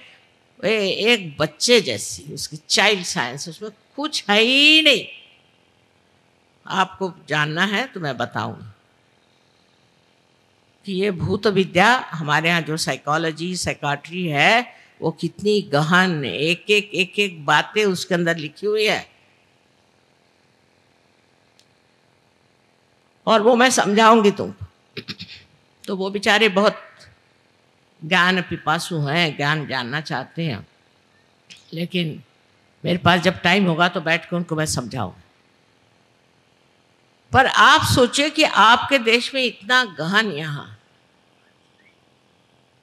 B: वे एक बच्चे जैसी, उसकी चाइल्ड साइंस, उसमें कुछ है ही नहीं। आपको जानना है तो मैं बताऊँगी कि ये भूत विद्या, हमारे यहाँ जो साइकोलॉजी, साइकाट्री है, वो कितनी गहन, एक एक बातें उसके अंदर लिखी हुई है, और वो मैं समझाऊंगी तुमको। तो वो बेचारे बहुत ज्ञान पिपासु हैं, ज्ञान जानना चाहते हैं, लेकिन मेरे पास जब टाइम होगा तो बैठ कर उनको मैं समझाऊंगा। पर आप सोचिए कि आपके देश में इतना गहन यहाँ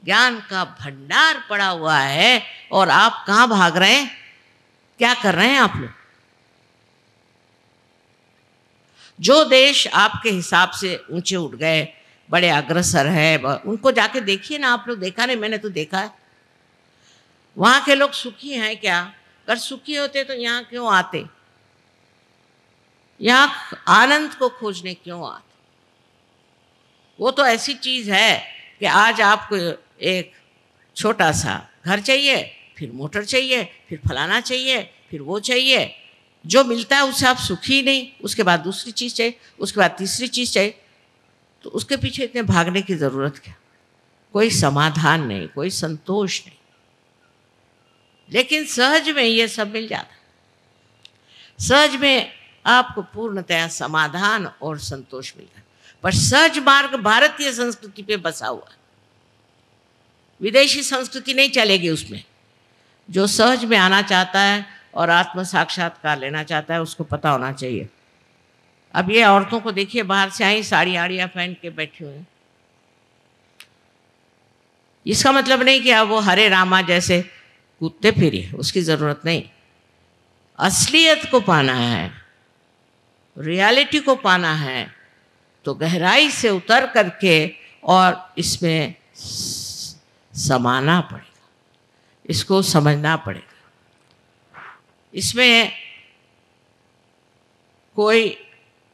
B: ज्ञान का भंडार पड़ा हुआ है, और आप कहाँ भाग रहे हैं, क्या कर रहे हैं आप लोग। जो देश आपके हिसाब से ऊंचे उठ गए, बड़े अग्रसर है, उनको जाके देखिए ना आप लोग। देखा नहीं, मैंने तो देखा है। वहाँ के लोग सुखी हैं क्या? अगर सुखी होते तो यहाँ क्यों आते? यहाँ आनंद को खोजने क्यों आते? वो तो ऐसी चीज़ है कि आज आपको एक छोटा सा घर चाहिए, फिर मोटर चाहिए, फिर फलाना चाहिए, फिर वो चाहिए। जो मिलता है उससे आप सुखी नहीं, उसके बाद दूसरी चीज़ चाहिए, उसके बाद तीसरी चीज़ चाहिए। तो उसके पीछे इतने भागने की ज़रूरत क्या? कोई समाधान नहीं, कोई संतोष नहीं। लेकिन सहज में ये सब मिल जाता है। सहज में आपको पूर्णतया समाधान और संतोष मिलता है। पर सहज मार्ग भारतीय संस्कृति पे बसा हुआ है, विदेशी संस्कृति नहीं चलेगी उसमें। जो सहज में आना चाहता है और आत्म साक्षात्कार लेना चाहता है, उसको पता होना चाहिए। अब ये औरतों को देखिए, बाहर से आई साड़ी आड़ियाँ पहन के बैठी हुई हैं। इसका मतलब नहीं कि अब वो हरे रामा जैसे कूदते फिरे, उसकी ज़रूरत नहीं। असलियत को पाना है, रियलिटी को पाना है, तो गहराई से उतर करके और इसमें समाना पड़ेगा, इसको समझना पड़ेगा। इसमें कोई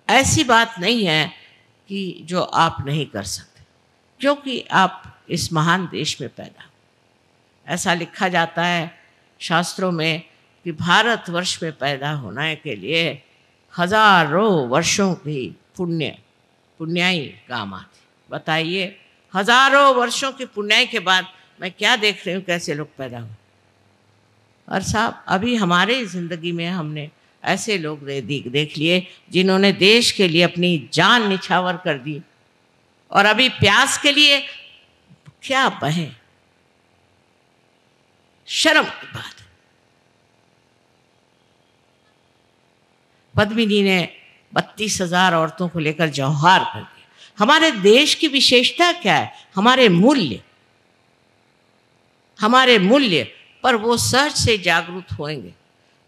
B: ऐसी बात नहीं है कि जो आप नहीं कर सकते, क्योंकि आप इस महान देश में पैदा। ऐसा लिखा जाता है शास्त्रों में कि भारतवर्ष में पैदा होने के लिए हजारों वर्षों की पुण्याई काम आती। बताइए, हजारों वर्षों की पुण्याई के बाद मैं क्या देख रही हूँ, कैसे लोग पैदा हुए। और साहब, अभी हमारे ज़िंदगी में हमने ऐसे लोग देख लिए जिन्होंने देश के लिए अपनी जान निछावर कर दी, और अभी प्यास के लिए क्या बहे। शर्म की बात है। पद्मिनी ने 32,000 औरतों को लेकर जौहार कर दिया। हमारे देश की विशेषता क्या है? हमारे मूल्य पर वो सहज से जागरूक होंगे,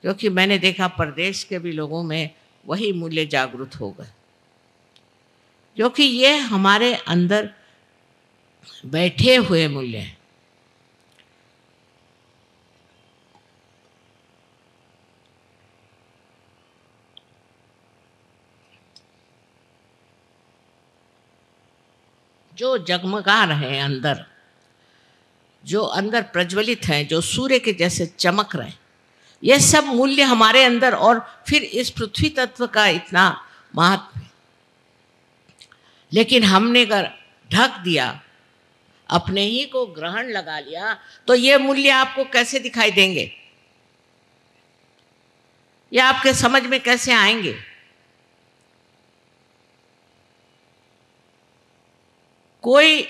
B: क्योंकि मैंने देखा प्रदेश के भी लोगों में वही मूल्य जागरूक हो गए, क्योंकि ये हमारे अंदर बैठे हुए मूल्य हैं। जो जगमगा रहे हैं अंदर, जो अंदर प्रज्वलित हैं, जो सूर्य के जैसे चमक रहे हैं, ये सब मूल्य हमारे अंदर, और फिर इस पृथ्वी तत्व का इतना महत्व है। लेकिन हमने अगर ढक दिया, अपने ही को ग्रहण लगा लिया, तो ये मूल्य आपको कैसे दिखाई देंगे? ये आपके समझ में कैसे आएंगे? कोई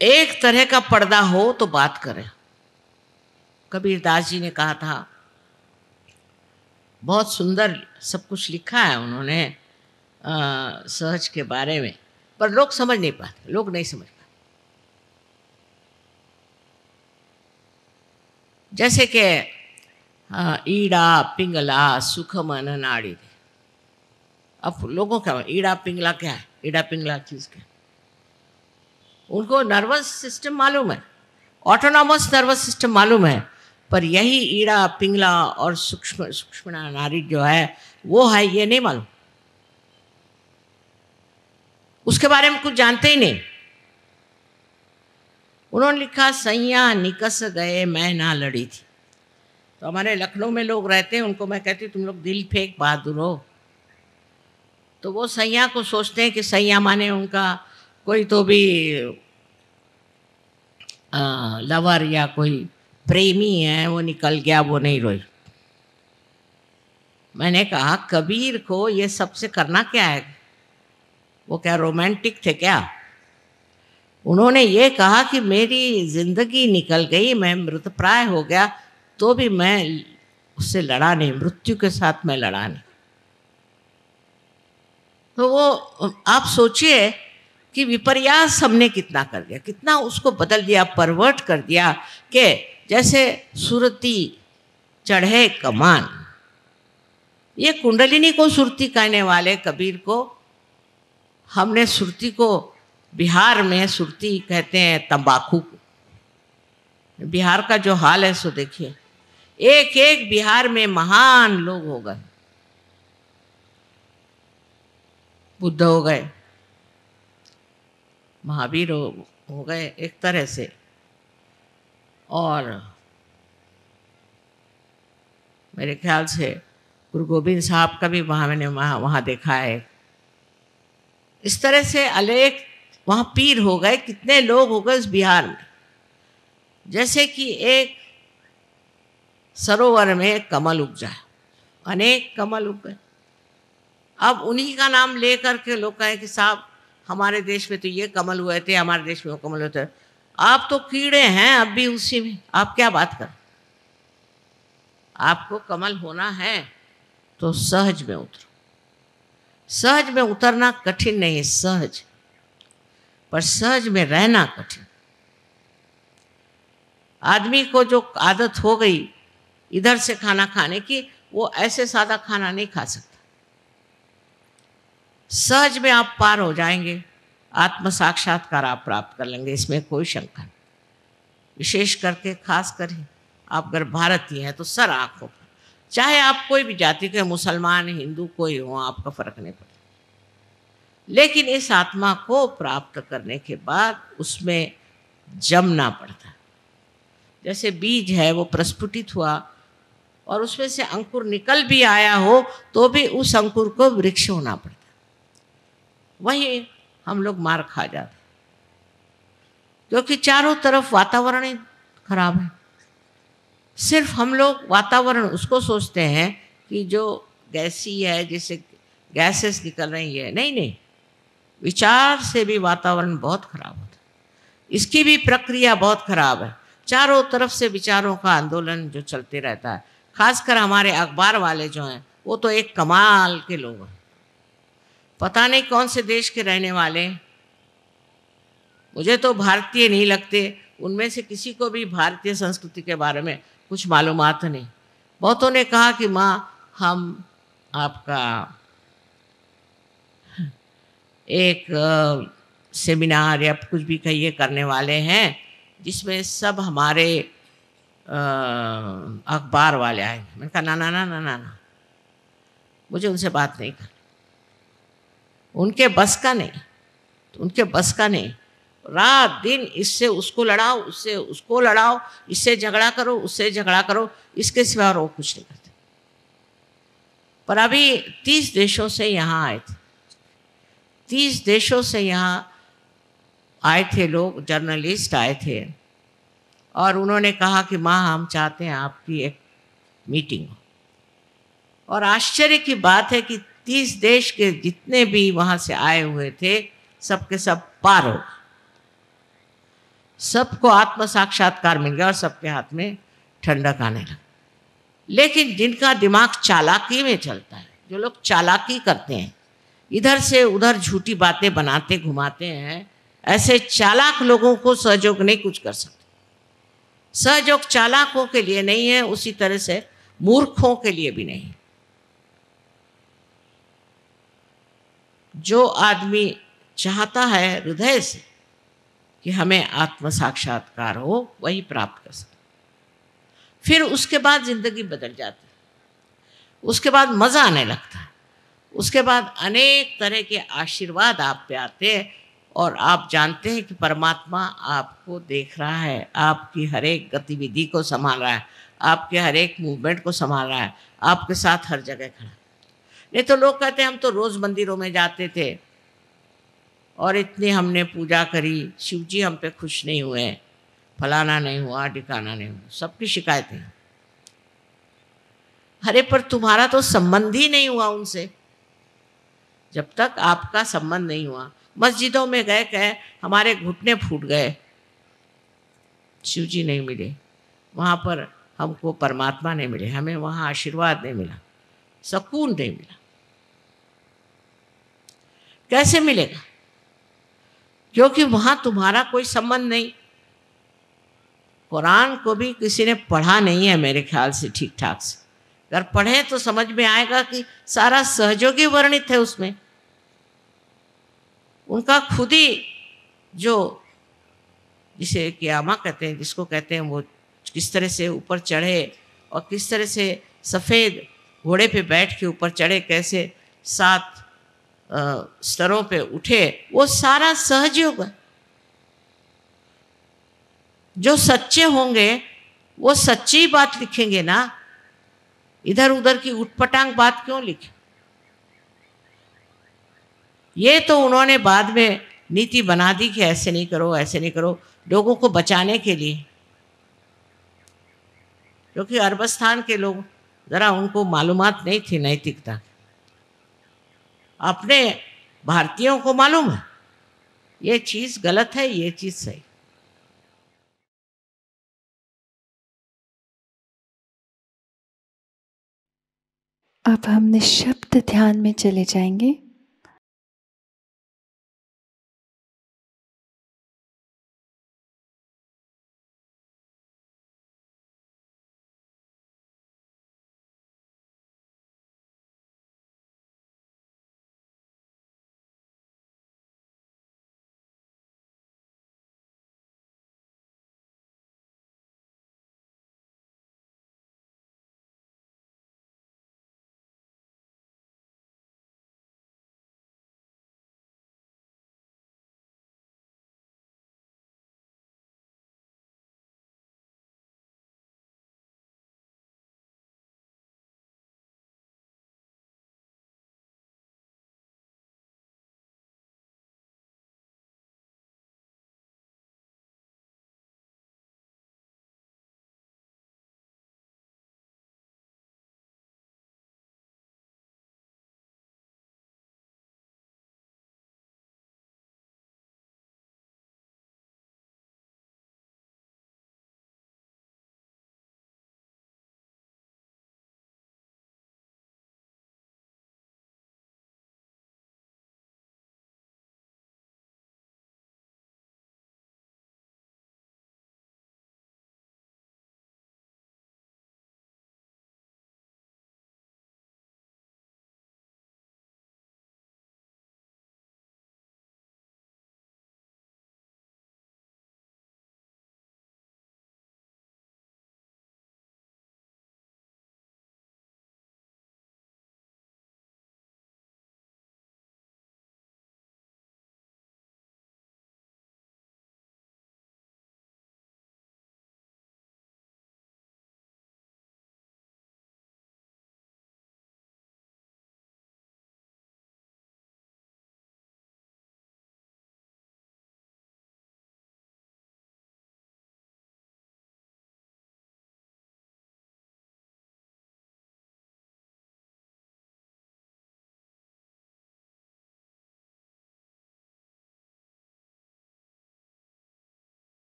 B: एक तरह का पर्दा हो तो बात करें। कबीरदास जी ने कहा था, बहुत सुंदर सब कुछ लिखा है उन्होंने सहज के बारे में, पर लोग समझ नहीं पाते, लोग नहीं समझ पाते। जैसे कि ईड़ा पिंगला सुख मन नाड़ी। अब लोगों का ईड़ा पिंगला क्या है? ईड़ा पिंगला चीज़ क्या है? उनको नर्वस सिस्टम मालूम है, ऑटोनॉमस नर्वस सिस्टम मालूम है, पर यही ईड़ा पिंगला और सूक्ष्म नाड़ी जो है वो है, ये नहीं मालूम। उसके बारे में कुछ जानते ही नहीं। उन्होंने लिखा, सैया निकस गए मैं ना लड़ी थी। तो हमारे लखनऊ में लोग रहते हैं, उनको मैं कहती हूँ तुम लोग दिल फेंक बहादुर हो। तो वो सैया को सोचते हैं कि सैया माने उनका कोई तो भी लवर या कोई प्रेमी है, वो निकल गया, वो नहीं रोई। मैंने कहा, कबीर को ये सबसे करना क्या है? वो क्या रोमांटिक थे क्या? उन्होंने ये कहा कि मेरी जिंदगी निकल गई, मैं मृतप्राय हो गया, तो भी मैं उससे लड़ा नहीं, मृत्यु के साथ मैं लड़ा नहीं। तो वो आप सोचिए कि विपर्यास हमने कितना कर दिया, कितना उसको बदल दिया, परवर्ट कर दिया, कि जैसे सुरती चढ़े कमान। ये कुंडलिनी को सुरती कहने वाले कबीर को हमने सुरती को, बिहार में सुरती कहते हैं तंबाकू को, बिहार का जो हाल है सो देखिए, एक एक बिहार में महान लोग हो गए, बुद्ध हो गए, महावीर हो गए एक तरह से, और मेरे ख्याल से गुरु गोविंद साहब का भी मैंने वहाँ देखा है। इस तरह से अनेक वहाँ पीर हो गए, कितने लोग हो गए उस बिहार में। जैसे कि एक सरोवर में कमल उग जाए, अनेक कमल उग गए। अब उन्हीं का नाम ले करके लोग कहें कि साहब हमारे देश में तो ये कमल हुए थे, हमारे देश में वो कमल होते। आप तो कीड़े हैं अब भी उसी में, आप क्या बात कर। आपको कमल होना है तो सहज में उतरो। सहज में उतरना कठिन नहीं है, सहज, पर सहज में रहना कठिन। आदमी को जो आदत हो गई इधर से खाना खाने की, वो ऐसे सादा खाना नहीं खा सकता। सहज में आप पार हो जाएंगे, आत्म साक्षात्कार आप प्राप्त कर लेंगे, इसमें कोई शंका नहीं। विशेष करके खास कर आप अगर भारतीय हैं तो सर आंखों पर, चाहे आप कोई भी जाति के, मुसलमान हिंदू कोई हो, आपका फर्क नहीं पड़ता। लेकिन इस आत्मा को प्राप्त करने के बाद उसमें जमना पड़ता है। जैसे बीज है वो प्रस्फुटित हुआ और उसमें से अंकुर निकल भी आया हो तो भी उस अंकुर को वृक्ष होना पड़ता है। वही हम लोग मार खा जाते क्योंकि चारों तरफ वातावरण ही खराब है। सिर्फ हम लोग वातावरण उसको सोचते हैं कि जो गैसी है, जिससे गैसेस निकल रही है, नहीं नहीं, विचार से भी वातावरण बहुत खराब होता है। इसकी भी प्रक्रिया बहुत खराब है। चारों तरफ से विचारों का आंदोलन जो चलते रहता है। खासकर हमारे अखबार वाले जो हैं वो तो एक कमाल के लोग हैं। पता नहीं कौन से देश के रहने वाले, मुझे तो भारतीय नहीं लगते। उनमें से किसी को भी भारतीय संस्कृति के बारे में कुछ मालूमात नहीं। बहुतों ने कहा कि माँ हम आपका एक सेमिनार या कुछ भी कहिए करने वाले हैं जिसमें सब हमारे अखबार वाले आएंगे। मैंने कहा ना ना ना ना ना ना, मुझे उनसे बात नहीं करनी, उनके बस का नहीं, तो उनके बस का नहीं। रात दिन इससे उसको लड़ाओ, उससे उसको लड़ाओ, इससे झगड़ा करो, उससे झगड़ा करो, इसके सिवा और वो कुछ नहीं करते। पर अभी 30 देशों से यहाँ आए थे, 30 देशों से यहाँ आए थे लोग, जर्नलिस्ट आए थे, और उन्होंने कहा कि माँ हम चाहते हैं आपकी एक मीटिंग हो। और आश्चर्य की बात है कि 30 देश के जितने भी वहाँ से आए हुए थे सबके सब पार हो, सबको आत्म साक्षात्कार मिल गया और सबके हाथ में ठंडक आने लगा। लेकिन जिनका दिमाग चालाकी में चलता है, जो लोग चालाकी करते हैं, इधर से उधर झूठी बातें बनाते घुमाते हैं, ऐसे चालाक लोगों को सहयोग नहीं कुछ कर सकते। सहयोग चालाकों के लिए नहीं है, उसी तरह से मूर्खों के लिए भी नहीं। जो आदमी चाहता है हृदय से कि हमें आत्म साक्षात्कार हो, वही प्राप्त कर सकता। फिर उसके बाद जिंदगी बदल जाती है, उसके बाद मज़ा आने लगता है, उसके बाद अनेक तरह के आशीर्वाद आप पे आते हैं और आप जानते हैं कि परमात्मा आपको देख रहा है, आपकी हर एक गतिविधि को संभाल रहा है, आपके हर एक मूवमेंट को संभाल रहा है, आपके साथ हर जगह खड़ा। नहीं तो लोग कहते हैं हम तो रोज़ मंदिरों में जाते थे और इतनी हमने पूजा करी, शिव जी हम पे खुश नहीं हुए, फलाना नहीं हुआ, ठिकाना नहीं हुआ, सबकी शिकायतें। अरे पर तुम्हारा तो संबंध ही नहीं हुआ उनसे। जब तक आपका संबंध नहीं हुआ, मस्जिदों में गए कहे हमारे घुटने फूट गए, शिव जी नहीं मिले, वहाँ पर हमको परमात्मा नहीं मिले, हमें वहाँ आशीर्वाद नहीं मिला, सुकून नहीं मिला। कैसे मिलेगा? क्योंकि वहाँ तुम्हारा कोई संबंध नहीं। कुरान को भी किसी ने पढ़ा नहीं है मेरे ख्याल से ठीक ठाक से। अगर पढ़े तो समझ में आएगा कि सारा सहयोगी वर्णित है उसमें। उनका खुद ही जो जिसे क़यामा कहते हैं, जिसको कहते हैं, वो किस तरह से ऊपर चढ़े और किस तरह से सफ़ेद घोड़े पे बैठ के ऊपर चढ़े, कैसे 7 स्तरों पे उठे, वो सारा सहजयोग है। जो सच्चे होंगे वो सच्ची बात लिखेंगे ना, इधर उधर की उटपटांग बात क्यों लिखे। ये तो उन्होंने बाद में नीति बना दी कि ऐसे नहीं करो, ऐसे नहीं करो, लोगों को बचाने के लिए, क्योंकि अरबस्तान के लोग ज़रा उनको मालूमात नहीं थी नैतिकता। अपने भारतीयों को मालूम है ये चीज़ गलत है, ये चीज़ सही।
A: अब हम निःशब्द ध्यान में चले जाएंगे।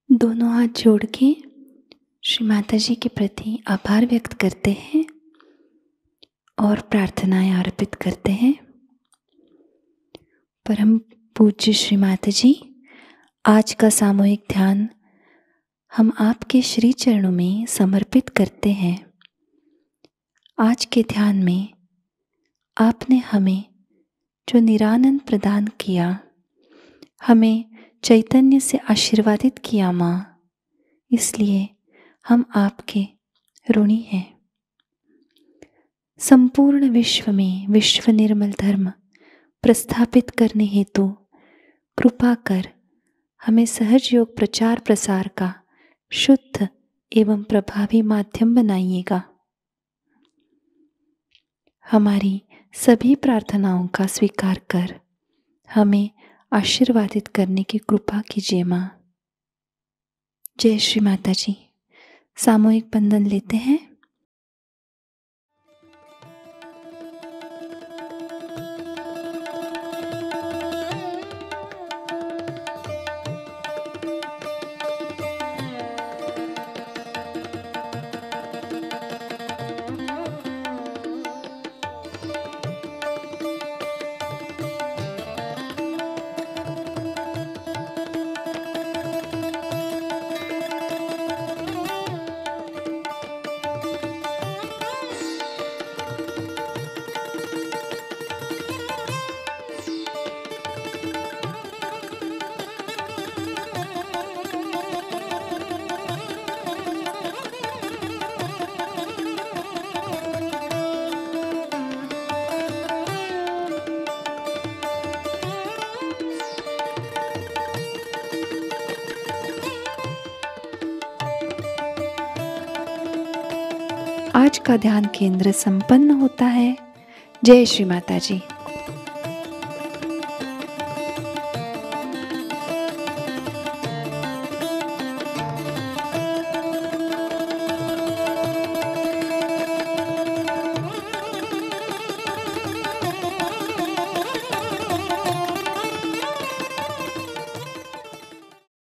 A: दोनों हाथ जोड़ के श्री माता जी के प्रति आभार व्यक्त करते हैं और प्रार्थनाएं अर्पित करते हैं। परम पूज्य श्री माता जी, आज का सामूहिक ध्यान हम आपके श्री चरणों में समर्पित करते हैं। आज के ध्यान में आपने हमें जो निरानंद प्रदान किया, हमें चैतन्य से आशीर्वादित किया माँ, इसलिए हम आपके ऋणी हैं। संपूर्ण विश्व में विश्व निर्मल धर्म प्रस्थापित करने हेतु कृपा कर हमें सहज योग प्रचार प्रसार का शुद्ध एवं प्रभावी माध्यम बनाइएगा। हमारी सभी प्रार्थनाओं का स्वीकार कर हमें आशीर्वादित करने की कृपा कीजिए माँ। जय श्री माता जी। सामूहिक बंधन लेते हैं। आज का ध्यान केंद्र संपन्न होता है। जय श्री माता जी।